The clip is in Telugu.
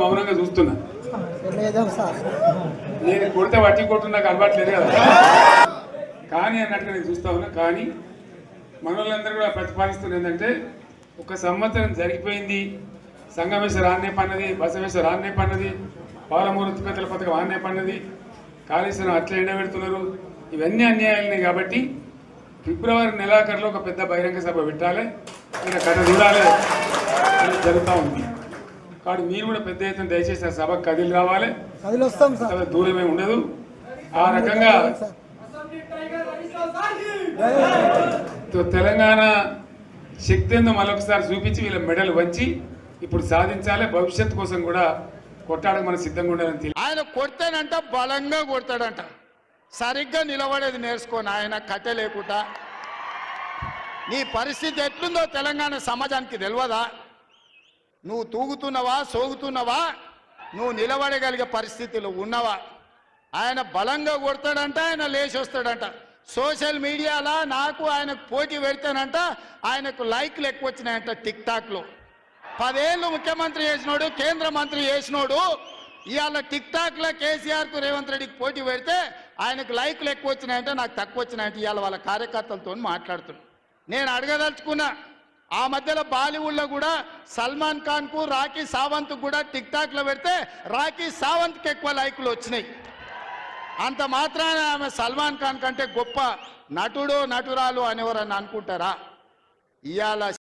మౌనంగా చూస్తున్నా నేను కొడితే వట్టి కొట్టు నాకు అలవాట్లేదు కదా కానీ అన్నట్టుగా నేను చూస్తా ఉన్నా. కానీ మనోళ్ళందరూ కూడా ప్రతిపాదిస్తున్నారు ఏంటంటే ఒక సంవత్సరం జరిగిపోయింది, సంగమేశ్వర ఆన్నే పన్నది, బసవేశ్వర ఆన్నే పన్నది, పాలమూరు ఉత్పత్తుల పథకం ఆన్నే పన్నది, కాళేశ్వరం అట్లా ఎండబెడుతున్నారు, ఇవన్నీ అన్యాయాలున్నాయి. కాబట్టి ఫిబ్రవరి నెలాఖరులో ఒక పెద్ద బహిరంగ సభ పెట్టాలి, ఇలా కథ చూడాలి జరుగుతూ ఉంది. కాబట్టి మీరు కూడా పెద్ద ఎత్తున దయచేసి సభకు కదిలి రావాలి, దూరమే ఉండదు. ఆ రకంగా తెలంగాణ శక్తి ఏందో మరొకసారి చూపించి వీళ్ళ మెడలు వంచి ఇప్పుడు సాధించాలి. భవిష్యత్తు కోసం కూడా కొట్టాడకు మనం సిద్ధంగా ఉండాలని తెలియదు. ఆయన కొడతానంట, బలంగా కొడతాడంట, సరిగ్గా నిలబడేది నేర్చుకోని ఆయన కట్టె లేకుండా. నీ పరిస్థితి ఎట్లుందో తెలంగాణ సమాజానికి తెలియదా? నువ్వు తూగుతున్నావా, సోగుతున్నావా, నువ్వు నిలబడగలిగే పరిస్థితిలో ఉన్నవా? ఆయన బలంగా కొడతాడంట, ఆయన లేచి వస్తాడంట. సోషల్ మీడియాలో నాకు ఆయనకు పోటీ పెడతానంట, ఆయనకు లైక్లు ఎక్కువ వచ్చినాయంట టిక్ టాక్లో. 10 ఏళ్ళు ముఖ్యమంత్రి చేసినోడు, కేంద్ర మంత్రి చేసినోడు ఇవాళ టిక్ టాక్లో కేసీఆర్కు రేవంత్ రెడ్డికి పోటీ పెడితే ఆయనకు లైక్లు ఎక్కువ వచ్చినాయంటే నాకు తక్కువ వచ్చినాయంటే ఇవాళ వాళ్ళ కార్యకర్తలతో మాట్లాడుతున్నాను. నేను అడగదలుచుకున్నా, ఆ మధ్యలో బాలీవుడ్లో కూడా సల్మాన్ ఖాన్కు రాఖీ సావంత్కు కూడా టిక్ టాక్లో పెడితే రాఖీ సావంత్కి ఎక్కువ లైకులు వచ్చినాయి. అంత మాత్రాన ఆమె సల్మాన్ ఖాన్ కంటే గొప్ప నటుడు నటురాలు అనేవారని అనుకుంటారా? ఇవాళ